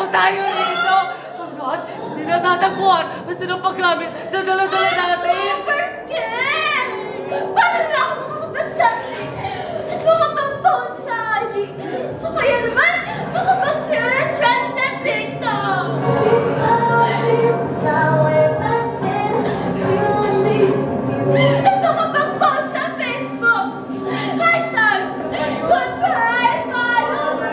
tayo rito! Hanggat hindi natatagpuan ang sinong paggamit na dala-dala natin! Super scam! Paano na ako makapagsabi? At makapag-phone sa IG? O kaya naman, makapag-share ng trends sa TikTok! At makapag-post sa Facebook! Hashtag, goodbye, follower!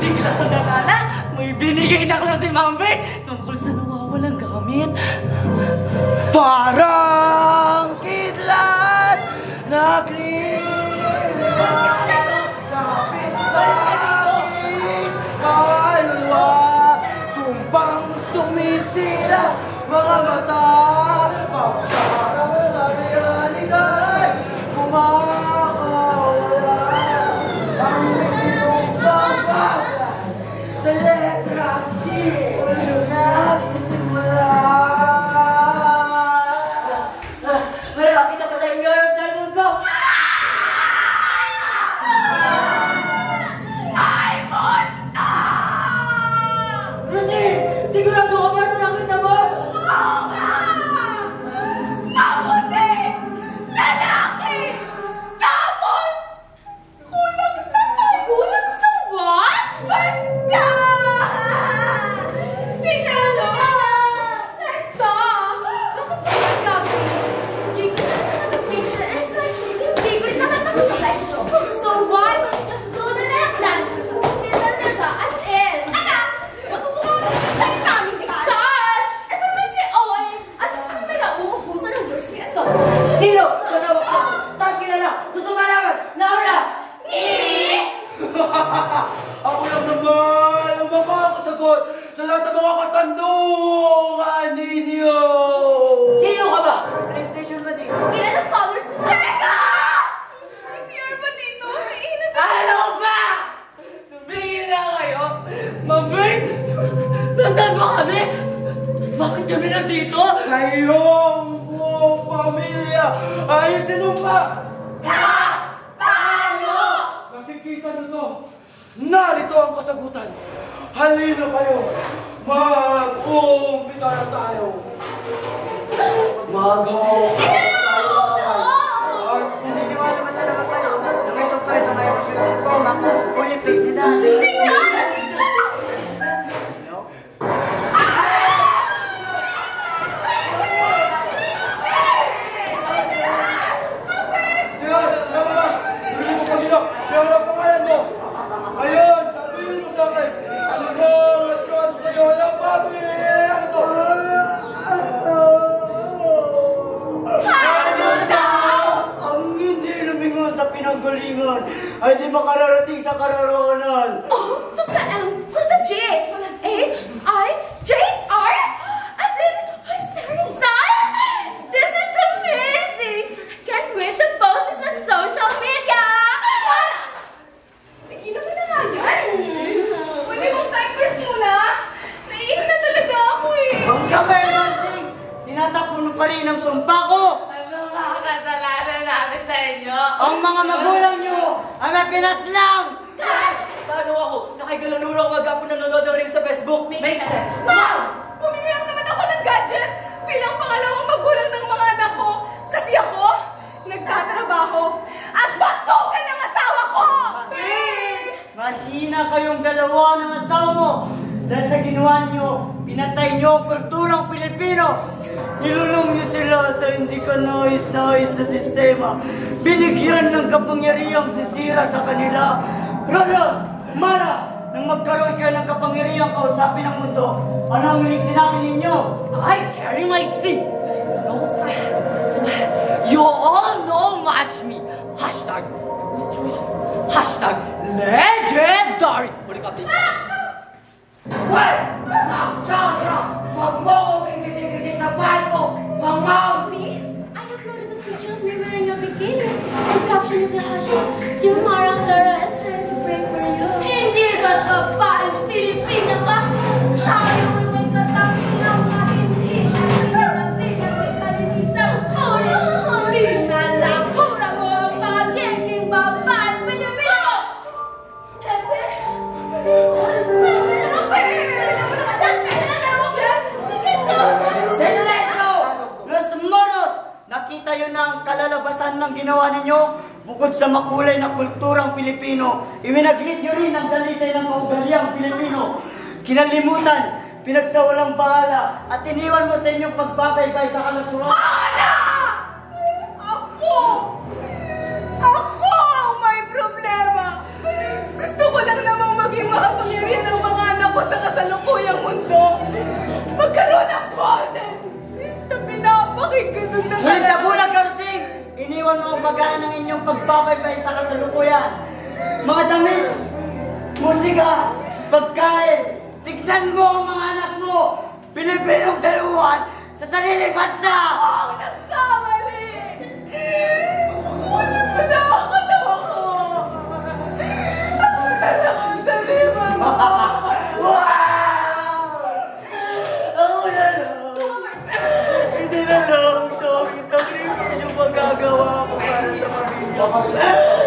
Bigla ko nakala, may binigay na lang si Mamber tungkol sa nawawalang gamit. Parang kidlat na kapit sa aking kaluluwa, sumpang sumisira mga mata, pagkarang sa realidad kumakawala ang sinong bagay sa letrang C nagsisimula. Malapit na pa sa inyo ng mundo. Ay, mundo! Rosie, sigurado ka ba sa nakita mo? Oo nga! Mabuti! Lalaki! Tapon! Kulang sa tayo! Kulang sa what? Banda! Tingnan mo! Teka! Bakit ba nagagawa? Jake, that's not a picture. It's like, hindi ko rin naman nakapag-like to. So why don't you just do the left hand? Kasi talaga, as in. Anak! Matutuwa ka sa sa'yo namin, di ba? Gosh! Ito naman si Owen! As in, kami na umuubusan ng girls si ito. Sino? Matawag ka! Saan kilala? Gusto malaman? Nauna! Ako lang naman ang makakasagot sa lahat ng mga katanungan ninyo! Sino ka ba? PlayStation ba di? Ilan ang followers mo sa... Teka! May fear ba dito? May ilan na... Ano ba? Tumingin na kayo! Mabay! Nasaan ba kami? Bakit kami nandito? Kayong buong pamilya ay sinumpa! Paano? Nakikita nyo to? Narito ang kasagutan. Halina kayo. Mag-umpisa na tayo. Mag-umpisa tayo. At naniniwala ba talaga kayo na may supply na kayo ng 15 Pro Max fully paid nila? Sino? Diyan! Tama ba? Hindi mo pagino. Diyan ang pangalan mo. Ayun, sabihin mo sa akin. Ano bang nagkaso sa'yo ng pamilya? Ano to? Ano daw? Ang hindi lumingon sa pinanggalingan ay di makararating sa kararoonan. Oh, so sa M, so sa J, H-I-J-R? As in, Rizal? This is amazing! Can't wait to post this on social media! Tigilan mo na nga yan! Pwede mong typers muna? Naiinis na talaga ako eh! Ang kamay, Mansing! Tinatapon mo pa rin ang sumpa ko! Anong mga kasalanan namin sa inyo? Ang mga magulang nyo ay may pinaslang! Dad! Paano ako? Nakaigalanuro ako magapon nanonood ng ring sa Facebook. Makes sense. Mom! Bumili lang naman ako ng gadget bilang pangalawang magulang ng mga anak ko. Kasi ako, nagkatrabaho at batukan ang asawa ko! Mahina kayong dalawa ng asawa mo. Dahil sa ginawa nyo, pinatay nyo ang kulturang Pilipino. Nilulong nyo sila sa hindi ka nais-nais na sistema. Binigyan ng kapangyarihang sisira sa kanila. Ronald, Mara, nang magkaroon kayo ng kapangyarihang kausapin ang mundo, ano ang muling sinabi ninyo? I carry my seat. No sweat, sweat. You all know match me. Hashtag too strong. Hashtag legendary. Huli ka, please. Well, nakakara! Huwag mo kong ingising-ising sa bahay ko! Mamaw! Me? I uploaded a picture of me wearing a bikini and captioned with the hashtag, Your Mara Clara is ready to pray for you. Hindi ba't babaeng Pilipina ka? Tayo ay may katangiang na hindi. At pinagapin na may kalinisang ulit. Hindi na lang kayo na ang kalalabasan ng ginawa ninyo? Bukod sa makulay na kulturang Pilipino, iminaglit nyo rin ang dalisay ng kaugaliang Pilipino. Kinalimutan, pinagsawalang bahala, at iniwan mo sa inyong pagbabaybay sa kalusugan. Ana! Ako ang may problema! Gusto ko lang namang maging makapangyarihan ang mga anak ko sa kasalukuyang mundo. Magkaroon ng boses na pinapakinggan ng Ngunit nabulag ka, Rosing! Iniwan mo ang bagaan ng inyong pagbabaybay sa kasalukuyan. Mga damit, musika, pagkain, tignan mo ang mga anak mo, Pilipinong dayuhan sa sariling bansa! Ako nagkamali! Ulit mo na ako tawa ko! Ako na lang ang taliman mo! Wow! Ako na lang! Hindi na lang ito ang isang review magagawa ko para sa pamilya ko.